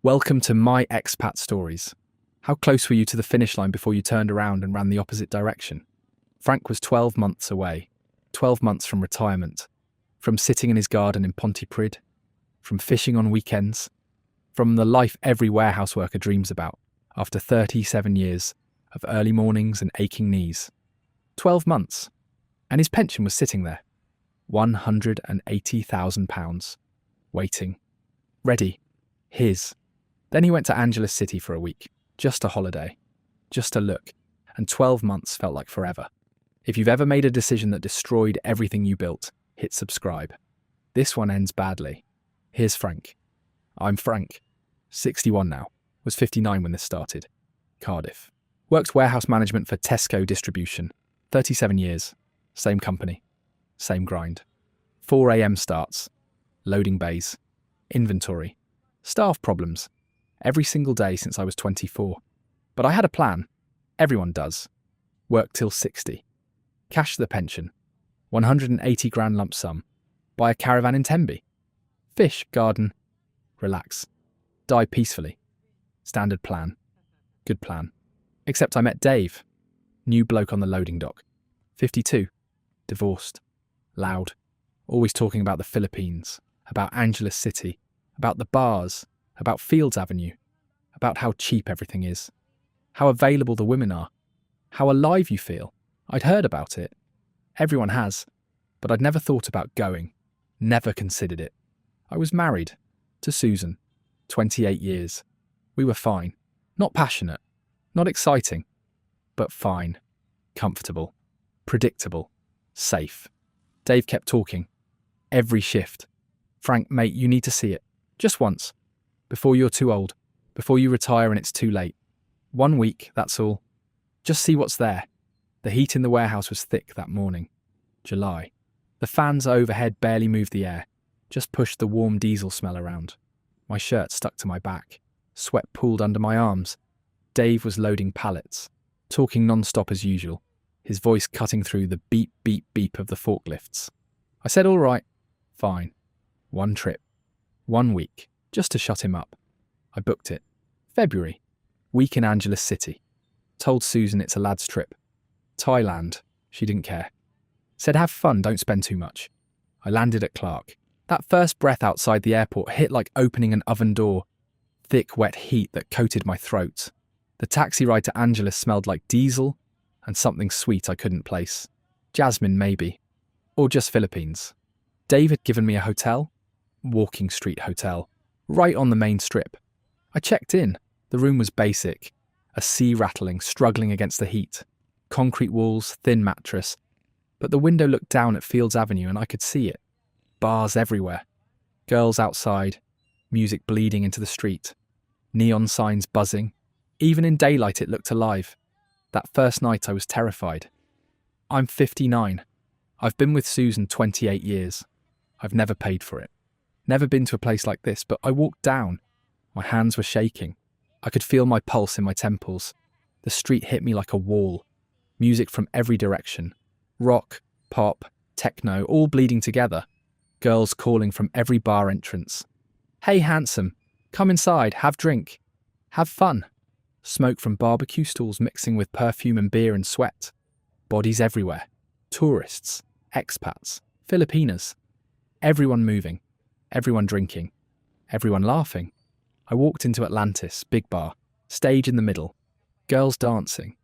Welcome to my expat stories. How close were you to the finish line before you turned around and ran the opposite direction? Frank was 12 months away, 12 months from retirement, from sitting in his garden in Partied, from fishing on weekends, from the life every warehouse worker dreams about after 37 years of early mornings and aching knees. 12 months, and his pension was sitting there, £180,000, waiting, ready, his. Then he went to Angeles City for a week, just a holiday, just a look, and 12 months felt like forever. If you've ever made a decision that destroyed everything you built, hit subscribe. This one ends badly. Here's Frank. I'm Frank, 61 now, was 59 when this started. Cardiff. Worked warehouse management for Tesco Distribution, 37 years, same company, same grind. 4 a.m. starts, loading bays, inventory, staff problems, every single day since I was 24. But I had a plan. Everyone does. Work till 60. Cash the pension. 180 grand lump sum. Buy a caravan in Tenby. Fish, garden, relax. Die peacefully. Standard plan. Good plan. Except I met Dave. New bloke on the loading dock. 52. Divorced. Loud. Always talking about the Philippines. About Angeles City. About the bars. About Fields Avenue. About how cheap everything is. How available the women are. How alive you feel. I'd heard about it. Everyone has. But I'd never thought about going. Never considered it. I was married. To Susan. 28 years. We were fine. Not passionate. Not exciting. But fine. Comfortable. Predictable. Safe. Dave kept talking. Every shift. Frank, mate, you need to see it. Just once. Before you're too old. Before you retire and it's too late. 1 week, that's all. Just see what's there. The heat in the warehouse was thick that morning. July. The fans overhead barely moved the air. Just pushed the warm diesel smell around. My shirt stuck to my back. Sweat pooled under my arms. Dave was loading pallets. Talking non-stop as usual. His voice cutting through the beep, beep, beep of the forklifts. I said all right. Fine. 1 trip. 1 week. Just to shut him up. I booked it. February. Week in Angeles City. Told Susan it's a lad's trip. Thailand. She didn't care. Said have fun, don't spend too much. I landed at Clark. That first breath outside the airport hit like opening an oven door. Thick, wet heat that coated my throat. The taxi ride to Angeles smelled like diesel and something sweet I couldn't place. Jasmine, maybe. Or just Philippines. Dave had given me a hotel. Walking Street Hotel. Right on the main strip. I checked in. The room was basic. A sea rattling, struggling against the heat. Concrete walls, thin mattress. But the window looked down at Fields Avenue and I could see it. Bars everywhere. Girls outside. Music bleeding into the street. Neon signs buzzing. Even in daylight it looked alive. That first night I was terrified. I'm 59. I've been with Susan 28 years. I've never paid for it. Never been to a place like this, but I walked down. My hands were shaking. I could feel my pulse in my temples. The street hit me like a wall. Music from every direction. Rock, pop, techno, all bleeding together. Girls calling from every bar entrance. Hey, handsome, come inside, have drink. Have fun. Smoke from barbecue stalls mixing with perfume and beer and sweat. Bodies everywhere. Tourists, expats, Filipinas. Everyone moving. Everyone drinking. Everyone laughing. I walked into Atlantis, big bar, stage in the middle. Girls dancing.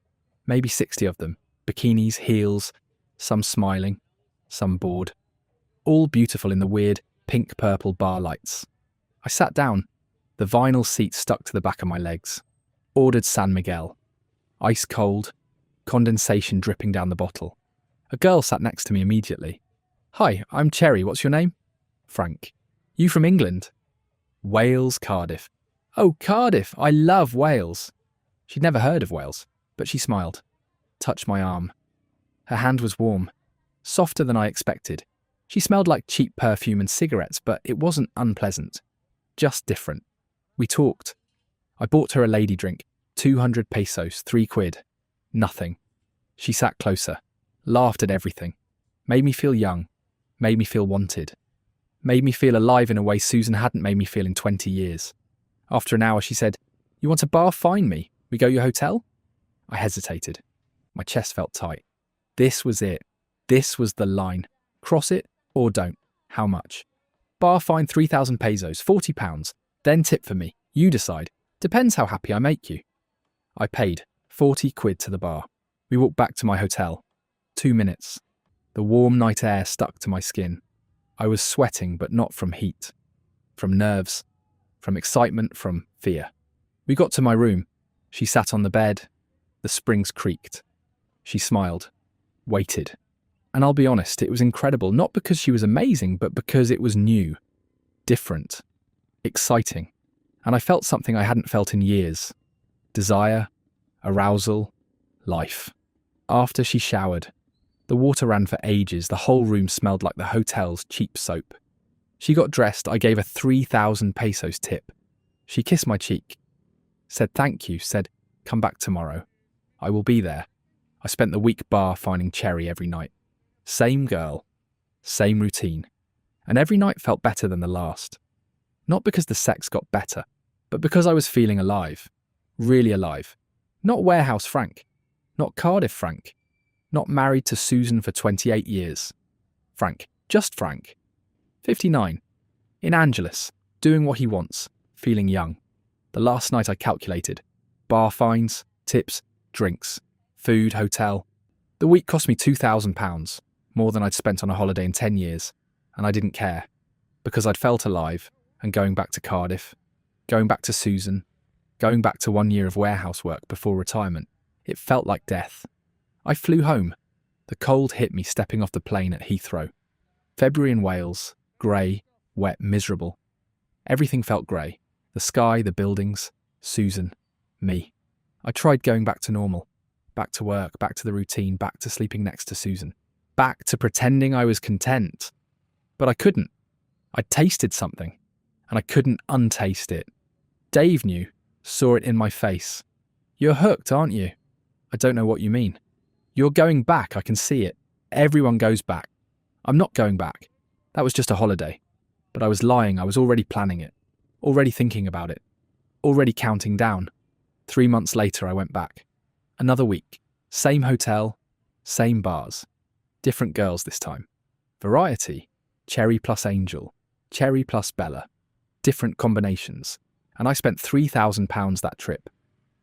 Maybe 60 of them. Bikinis, heels, some smiling, some bored. All beautiful in the weird pink-purple bar lights. I sat down. The vinyl seat stuck to the back of my legs. Ordered San Miguel. Ice cold. Condensation dripping down the bottle. A girl sat next to me immediately. Hi, I'm Cherry. What's your name? Frank. You from England? Wales, Cardiff. Oh, Cardiff. I love Wales. She'd never heard of Wales, but she smiled. Touched my arm. Her hand was warm. Softer than I expected. She smelled like cheap perfume and cigarettes, but it wasn't unpleasant. Just different. We talked. I bought her a lady drink. 200 pesos, 3 quid. Nothing. She sat closer. Laughed at everything. Made me feel young. Made me feel wanted. Made me feel alive in a way Susan hadn't made me feel in 20 years. After an hour, she said, "You want a bar? Find me. We go your hotel?" I hesitated. My chest felt tight. This was it. This was the line. Cross it or don't. How much? Bar fine 3,000 pesos, £40. Then tip for me. You decide. Depends how happy I make you. I paid 40 quid to the bar. We walked back to my hotel. 2 minutes. The warm night air stuck to my skin. I was sweating, but not from heat. From nerves. From excitement, from fear. We got to my room. She sat on the bed. The springs creaked. She smiled. Waited. And I'll be honest, it was incredible, not because she was amazing, but because it was new. Different. Exciting. And I felt something I hadn't felt in years. Desire. Arousal. Life. After she showered, the water ran for ages. The whole room smelled like the hotel's cheap soap. She got dressed. I gave her 3,000 pesos tip. She kissed my cheek. Said thank you. Said, "Come back tomorrow. I will be there." I spent the week bar finding Cherry every night. Same girl. Same routine. And every night felt better than the last. Not because the sex got better, but because I was feeling alive. Really alive. Not warehouse Frank. Not Cardiff Frank. Not married to Susan for 28 years. Frank. Just Frank. 59. In Angeles. Doing what he wants. Feeling young. The last night I calculated. Bar fines, tips, drinks, food, hotel. The week cost me £2,000, more than I'd spent on a holiday in 10 years, and I didn't care, because I'd felt alive, and going back to Cardiff, going back to Susan, going back to 1 year of warehouse work before retirement, it felt like death. I flew home. The cold hit me stepping off the plane at Heathrow. February in Wales, grey, wet, miserable. Everything felt grey. The sky, the buildings, Susan, me. I tried going back to normal. Back to work, back to the routine, back to sleeping next to Susan. Back to pretending I was content. But I couldn't. I'd tasted something, and I couldn't untaste it. Dave knew, saw it in my face. "You're hooked, aren't you?" "I don't know what you mean." "You're going back, I can see it. Everyone goes back." "I'm not going back. That was just a holiday." But I was lying. I was already planning it. Already thinking about it. Already counting down. 3 months later, I went back. Another week. Same hotel. Same bars. Different girls this time. Variety. Cherry plus Angel. Cherry plus Bella. Different combinations. And I spent £3,000 that trip.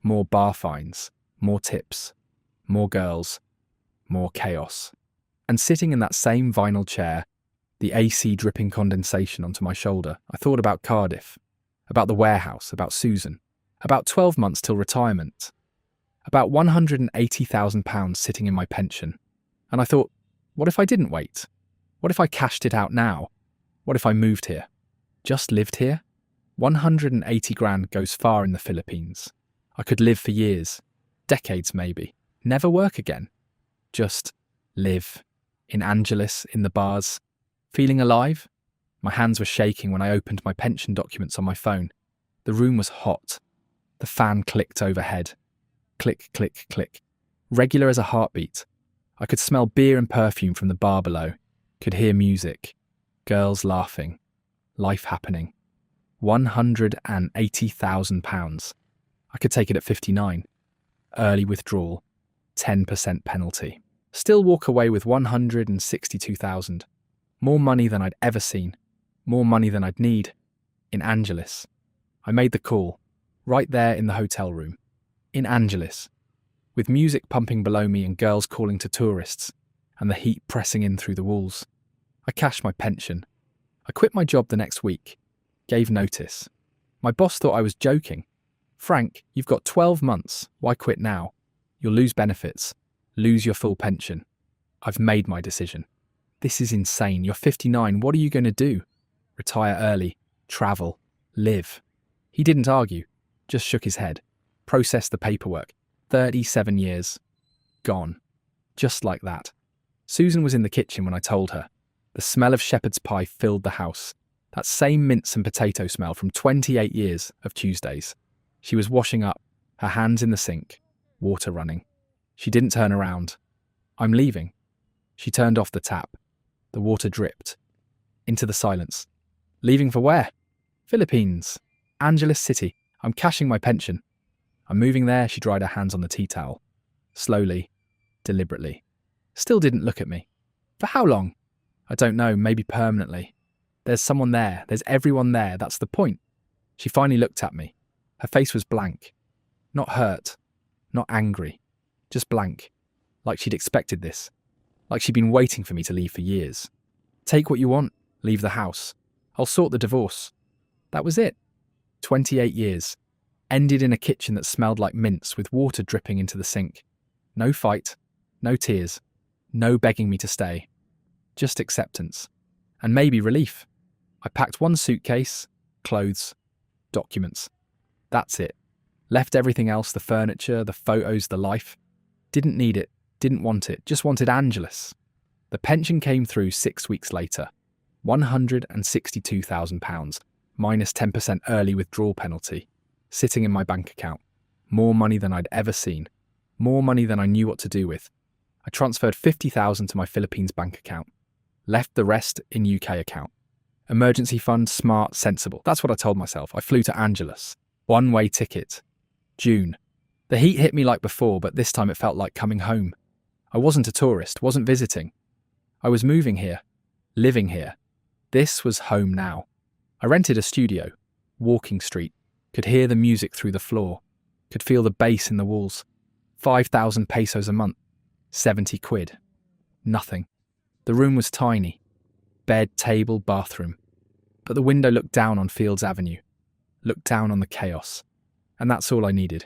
More bar fines. More tips. More girls. More chaos. And sitting in that same vinyl chair, the AC dripping condensation onto my shoulder, I thought about Cardiff. About the warehouse. About Susan. About 12 months till retirement. About £180,000 sitting in my pension. And I thought, what if I didn't wait? What if I cashed it out now? What if I moved here? Just lived here? 180 grand goes far in the Philippines. I could live for years. Decades maybe. Never work again. Just live. In Angeles, in the bars. Feeling alive? My hands were shaking when I opened my pension documents on my phone. The room was hot. The fan clicked overhead. Click, click, click. Regular as a heartbeat. I could smell beer and perfume from the bar below. Could hear music. Girls laughing. Life happening. £180,000. I could take it at 59. Early withdrawal. 10% penalty. Still walk away with 162,000. More money than I'd ever seen. More money than I'd need. In Angeles. I made the call. Right there in the hotel room. In Angeles. With music pumping below me and girls calling to tourists, and the heat pressing in through the walls. I cashed my pension. I quit my job the next week. Gave notice. My boss thought I was joking. "Frank, you've got 12 months. Why quit now? You'll lose benefits. Lose your full pension." I've made my decision. This is insane. You're 59. What are you going to do? Retire early. Travel. Live. He didn't argue. Just shook his head. Processed the paperwork. 37 years. Gone. Just like that. Susan was in the kitchen when I told her. The smell of shepherd's pie filled the house. That same mince and potato smell from 28 years of Tuesdays. She was washing up, her hands in the sink, water running. She didn't turn around. "I'm leaving." She turned off the tap. The water dripped. Into the silence. "Leaving for where?" "Philippines." Angeles City. I'm cashing my pension. I'm moving there, she dried her hands on the tea towel. Slowly, deliberately. Still didn't look at me. For how long? I don't know, maybe permanently. There's someone there, there's everyone there, that's the point. She finally looked at me. Her face was blank. Not hurt, not angry, just blank. Like she'd expected this. Like she'd been waiting for me to leave for years. Take what you want, leave the house. I'll sort the divorce. That was it. 28 years. Ended in a kitchen that smelled like mints with water dripping into the sink. No fight, no tears, no begging me to stay. Just acceptance. And maybe relief. I packed one suitcase, clothes, documents. That's it. Left everything else, the furniture, the photos, the life. Didn't need it, didn't want it, just wanted Angeles. The pension came through 6 weeks later. £162,000, minus 10% early withdrawal penalty, sitting in my bank account. More money than I'd ever seen. More money than I knew what to do with. I transferred $50,000 to my Philippines bank account. Left the rest in UK account. Emergency fund, smart, sensible. That's what I told myself. I flew to Angeles. One-way ticket. June. The heat hit me like before, but this time it felt like coming home. I wasn't a tourist, wasn't visiting. I was moving here. Living here. This was home now. I rented a studio. Walking street. Could hear the music through the floor. Could feel the bass in the walls. 5,000 pesos a month. 70 quid. Nothing. The room was tiny. Bed, table, bathroom. But the window looked down on Fields Avenue. Looked down on the chaos. And that's all I needed.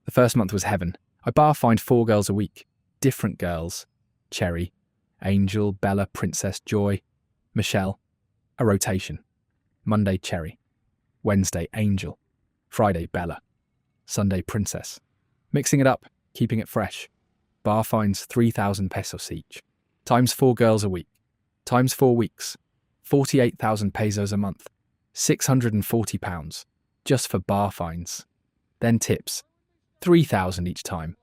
The first month was heaven. I bar-fined 4 girls a week. Different girls. Cherry, Angel, Bella, Princess, Joy, Michelle. A rotation. Monday, Cherry. Wednesday, Angel. Friday, Bella. Sunday, Princess. Mixing it up, keeping it fresh. Bar fines 3,000 pesos each. Times 4 girls a week. Times 4 weeks. 48,000 pesos a month. £640. Just for bar fines. Then tips. 3,000 each time.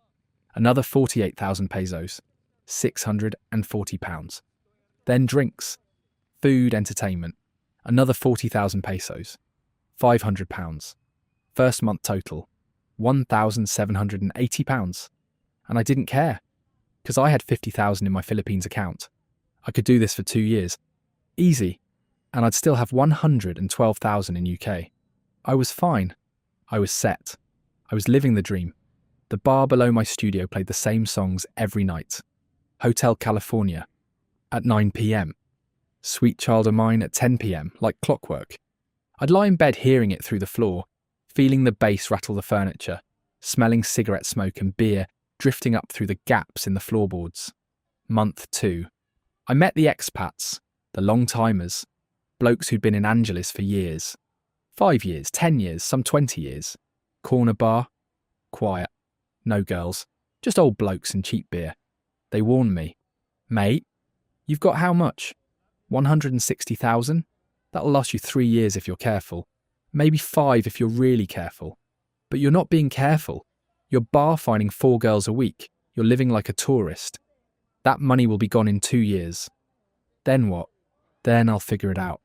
Another 48,000 pesos. £640. Then drinks. Food, entertainment. Another 40,000 pesos. £500. First month total. £1,780. And I didn't care. Because I had 50,000 in my Philippines account. I could do this for 2 years. Easy. And I'd still have 112,000 in UK. I was fine. I was set. I was living the dream. The bar below my studio played the same songs every night. Hotel California at 9 p.m. Sweet Child of Mine at 10 p.m, like clockwork. I'd lie in bed hearing it through the floor, feeling the bass rattle the furniture, smelling cigarette smoke and beer drifting up through the gaps in the floorboards. Month 2. I met the expats, the long-timers, blokes who'd been in Angeles for years. 5 years, 10 years, some 20 years. Corner bar. Quiet. No girls. Just old blokes and cheap beer. They warned me. Mate, you've got how much? 160,000? That'll last you 3 years if you're careful. Maybe 5 if you're really careful. But you're not being careful. You're bar-fining 4 girls a week. You're living like a tourist. That money will be gone in 2 years. Then what? Then I'll figure it out.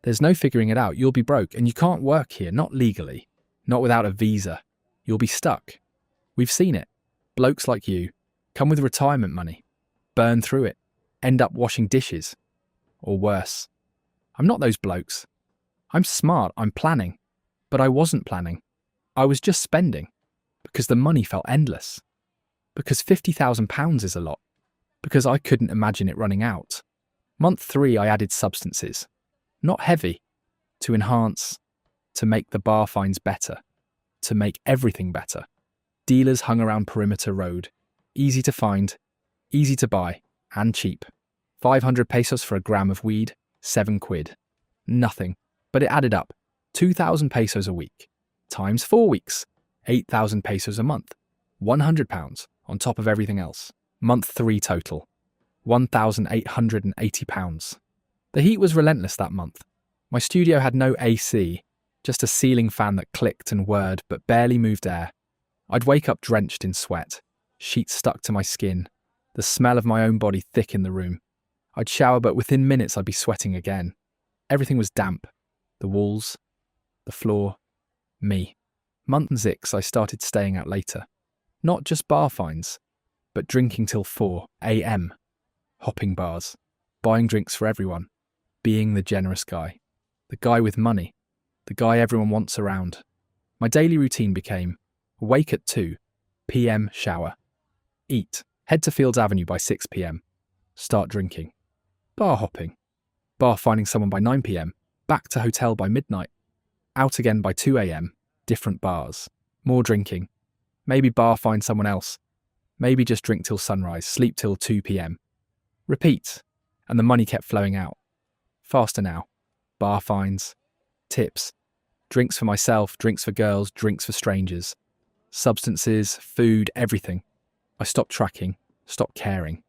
There's no figuring it out. You'll be broke and you can't work here, not legally. Not without a visa. You'll be stuck. We've seen it. Blokes like you come with retirement money, burn through it, end up washing dishes. Or worse. I'm not those blokes. I'm smart, I'm planning. But I wasn't planning. I was just spending. Because the money felt endless. Because £50,000 is a lot. Because I couldn't imagine it running out. Month 3 I added substances. Not heavy. To enhance. To make the bar fines better. To make everything better. Dealers hung around Perimeter Road. Easy to find. Easy to buy. And cheap. 500 pesos for a gram of weed. 7 quid. Nothing. But it added up. 2,000 pesos a week. Times 4 weeks. 8,000 pesos a month. £100 on top of everything else. Month 3 total. £1,880. The heat was relentless that month. My studio had no AC, just a ceiling fan that clicked and whirred but barely moved air. I'd wake up drenched in sweat, sheets stuck to my skin, the smell of my own body thick in the room. I'd shower, but within minutes I'd be sweating again. Everything was damp. The walls, the floor, Me. Month 6, I started staying out later. Not just bar fines, but drinking till 4 a.m. Hopping bars. Buying drinks for everyone. Being the generous guy. The guy with money. The guy everyone wants around. My daily routine became wake at 2 p.m. shower. Eat. Head to Fields Avenue by 6 p.m. Start drinking. Bar hopping. Bar finding someone by 9 p.m. Back to hotel by midnight. Out again by 2 a.m. Different bars. More drinking. Maybe bar find someone else. Maybe just drink till sunrise, sleep till 2 p.m. Repeat. And the money kept flowing out. Faster now. Bar fines. Tips. Drinks for myself, drinks for girls, drinks for strangers. Substances, food, everything. I stopped tracking, stopped caring.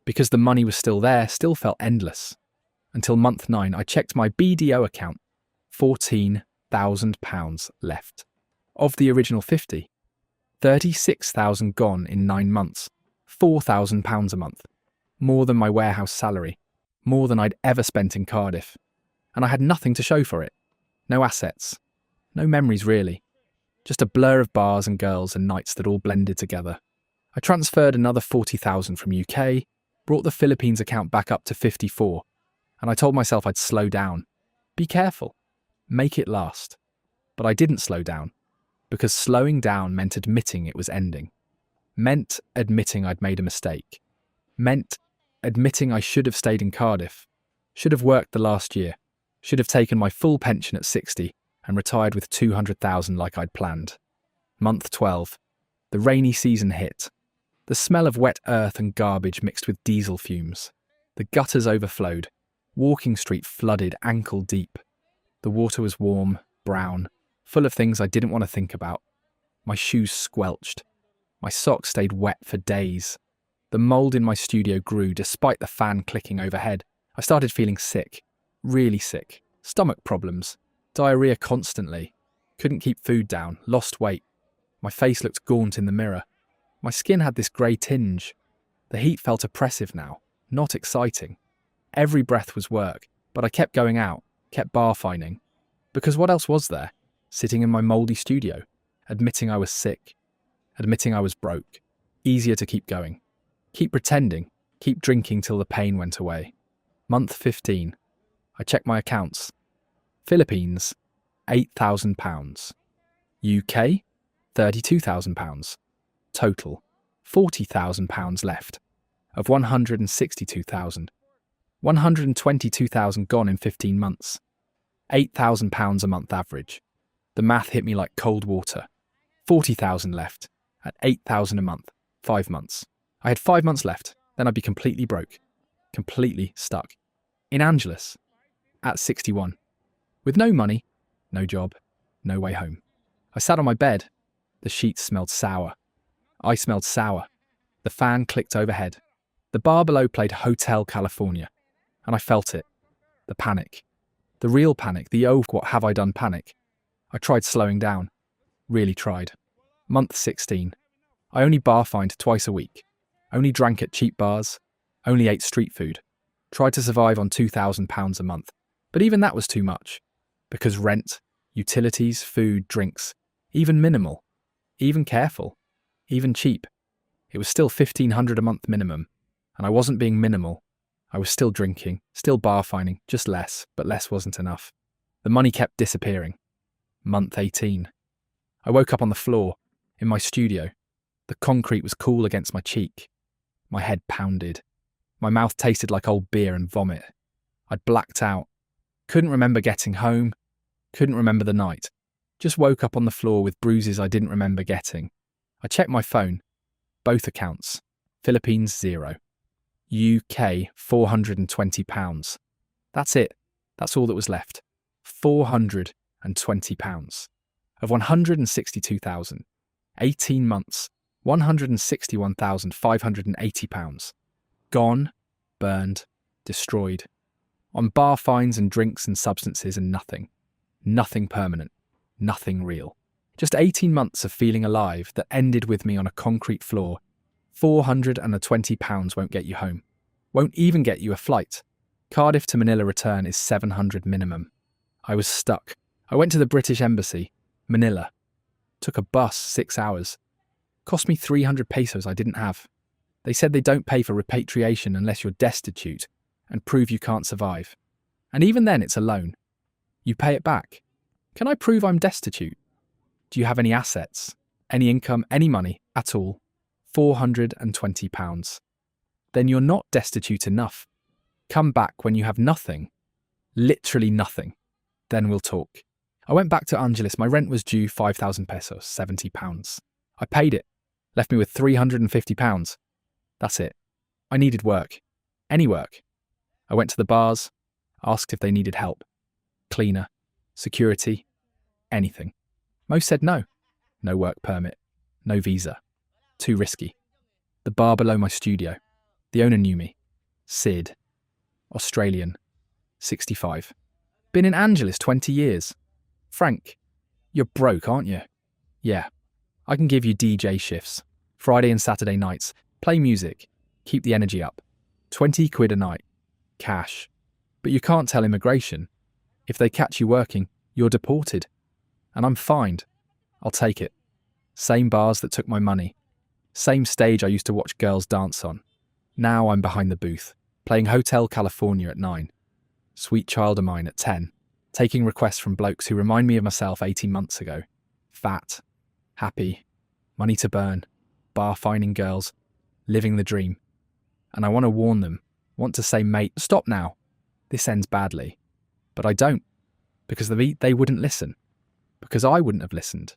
Because the money was still there, still felt endless. Until month 9, I checked my BDO account. £14,000 left. Of the original 50. 36,000 gone in 9 months. £4,000 a month. More than my warehouse salary. More than I'd ever spent in Cardiff. And I had nothing to show for it. No assets. No memories really. Just a blur of bars and girls and nights that all blended together. I transferred another 40,000 from UK, brought the Philippines account back up to 54, and I told myself I'd slow down. Be careful. Make it last. But I didn't slow down, because slowing down meant admitting it was ending. Meant admitting I'd made a mistake. Meant admitting I should have stayed in Cardiff, should have worked the last year, should have taken my full pension at 60 and retired with 200,000 like I'd planned. Month 12. The rainy season hit. The smell of wet earth and garbage mixed with diesel fumes. The gutters overflowed. Walking Street flooded ankle deep. The water was warm, brown, full of things I didn't want to think about. My shoes squelched. My socks stayed wet for days. The mould in my studio grew despite the fan clicking overhead. I started feeling sick. Really sick. Stomach problems. Diarrhea constantly. Couldn't keep food down. Lost weight. My face looked gaunt in the mirror. My skin had this grey tinge. The heat felt oppressive now. Not exciting. Every breath was work, but I kept going out, kept bar fining. Because what else was there? Sitting in my mouldy studio, admitting I was sick, admitting I was broke. Easier to keep going. Keep pretending, keep drinking till the pain went away. Month 15. I checked my accounts. Philippines, £8,000. UK, £32,000. Total, £40,000 left. Of 162,000. 122,000 gone in 15 months. £8,000 a month average. The math hit me like cold water. 40,000 left, at 8,000 a month, 5 months. I had 5 months left, then I'd be completely broke. Completely stuck. In Angeles, at 61. With no money, no job, no way home. I sat on my bed. The sheets smelled sour. I smelled sour. The fan clicked overhead. The bar below played Hotel California. And I felt it. The panic. The real panic. The oh, what have I done panic. I tried slowing down. Really tried. Month 16. I only bar fined twice a week. Only drank at cheap bars. Only ate street food. Tried to survive on £2,000 a month. But even that was too much. Because rent, utilities, food, drinks, even minimal, even careful, even cheap. It was still $1,500 a month minimum. And I wasn't being minimal. I was still drinking, still bar fining, just less, but less wasn't enough. The money kept disappearing. Month 18. I woke up on the floor, in my studio. The concrete was cool against my cheek. My head pounded. My mouth tasted like old beer and vomit. I'd blacked out. Couldn't remember getting home. Couldn't remember the night. Just woke up on the floor with bruises I didn't remember getting. I checked my phone. Both accounts. Philippines, 0. UK, £420. That's it. That's all that was left. £420. Of 162,000. 18 months. £161,580. Gone, burned, destroyed. On bar fines and drinks and substances and nothing. Nothing permanent. Nothing real. Just 18 months of feeling alive that ended with me on a concrete floor. £420 won't get you home. Won't even get you a flight. Cardiff to Manila return is $700 minimum. I was stuck. I went to the British Embassy. Manila. Took a bus 6 hours. Cost me 300 pesos I didn't have. They said they don't pay for repatriation unless you're destitute and prove you can't survive. And even then it's a loan. You pay it back. Can I prove I'm destitute? Do you have any assets? Any income? Any money? At all? £420. Then you're not destitute enough. Come back when you have nothing. Literally nothing. Then we'll talk. I went back to Angeles. My rent was due 5,000 pesos, £70. I paid it. Left me with £350. That's it. I needed work. Any work. I went to the bars, asked if they needed help. Cleaner, security, anything. Most said no. No work permit, no visa. Too risky. The bar below my studio. The owner knew me. Sid. Australian. 65. Been in Angeles 20 years. Frank, you're broke, aren't you? Yeah. I can give you DJ shifts. Friday and Saturday nights. Play music. Keep the energy up. 20 quid a night. Cash. But you can't tell immigration. If they catch you working, you're deported. And I'm fined. I'll take it. Same bars that took my money. Same stage I used to watch girls dance on. Now I'm behind the booth, playing Hotel California at 9. Sweet child of mine at 10. Taking requests from blokes who remind me of myself 18 months ago. Fat. Happy. Money to burn. Bar finding girls. Living the dream. And I want to warn them. Want to say, mate, stop now. This ends badly. But I don't. Because they wouldn't listen. Because I wouldn't have listened.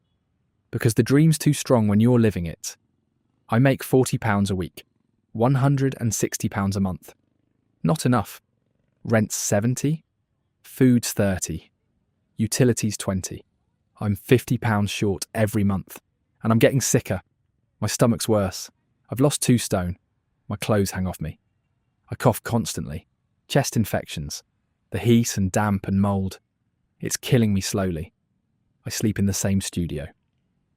Because the dream's too strong when you're living it. I make £40 a week. £160 a month. Not enough. Rent's 70. Food's 30. Utilities 20. I'm £50 short every month. And I'm getting sicker. My stomach's worse. I've lost 2 stone. My clothes hang off me. I cough constantly. Chest infections. The heat and damp and mould. It's killing me slowly. I sleep in the same studio.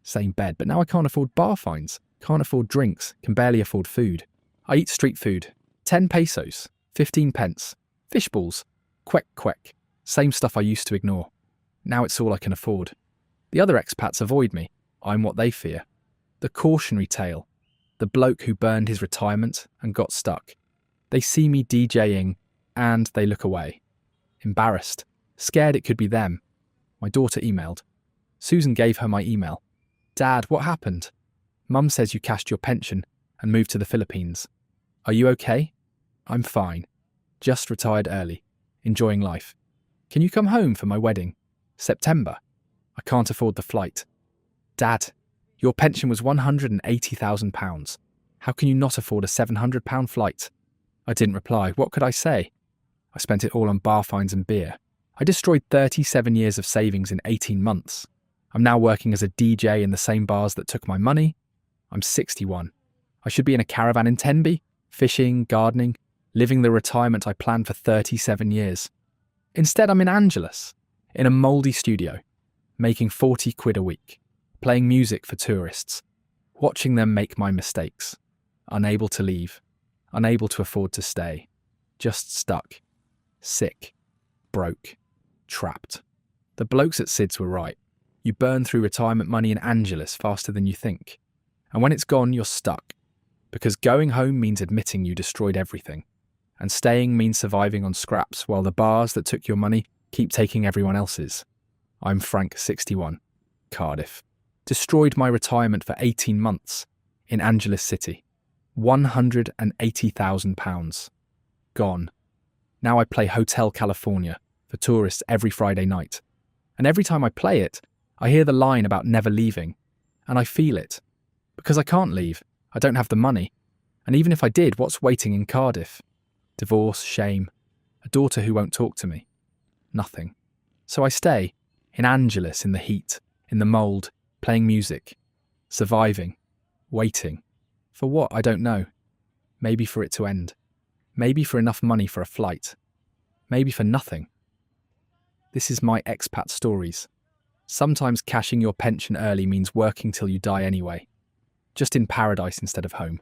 Same bed, but now I can't afford bar fines. Can't afford drinks. Can barely afford food. I eat street food. 10 pesos. 15 pence. Fish balls. Quek quek. Same stuff I used to ignore. Now it's all I can afford. The other expats avoid me. I'm what they fear. The cautionary tale. The bloke who burned his retirement and got stuck. They see me DJing and they look away. Embarrassed. Scared it could be them. My daughter emailed. Susan gave her my email. Dad, what happened? Mum says you cashed your pension and moved to the Philippines. Are you okay? I'm fine. Just retired early. Enjoying life. Can you come home for my wedding? September. I can't afford the flight. Dad, your pension was £180,000. How can you not afford a £700 flight? I didn't reply. What could I say? I spent it all on bar fines and beer. I destroyed 37 years of savings in 18 months. I'm now working as a DJ in the same bars that took my money. I'm 61. I should be in a caravan in Tenby, fishing, gardening, living the retirement I planned for 37 years. Instead, I'm in Angeles, in a mouldy studio, making 40 quid a week, playing music for tourists, watching them make my mistakes, unable to leave, unable to afford to stay, just stuck, sick, broke, trapped. The blokes at Sid's were right. You burn through retirement money in Angeles faster than you think. And when it's gone, you're stuck. Because going home means admitting you destroyed everything. And staying means surviving on scraps while the bars that took your money keep taking everyone else's. I'm Frank, 61, Cardiff. Destroyed my retirement for 18 months in Angeles City. £180,000. Gone. Now I play Hotel California for tourists every Friday night. And every time I play it, I hear the line about never leaving. And I feel it. Because I can't leave. I don't have the money. And even if I did, what's waiting in Cardiff? Divorce, shame, a daughter who won't talk to me. Nothing. So I stay, in Angeles, in the heat, in the mould, playing music, surviving, waiting. For what, I don't know. Maybe for it to end. Maybe for enough money for a flight. Maybe for nothing. This is my expat stories. Sometimes cashing your pension early means working till you die anyway. Just in paradise instead of home.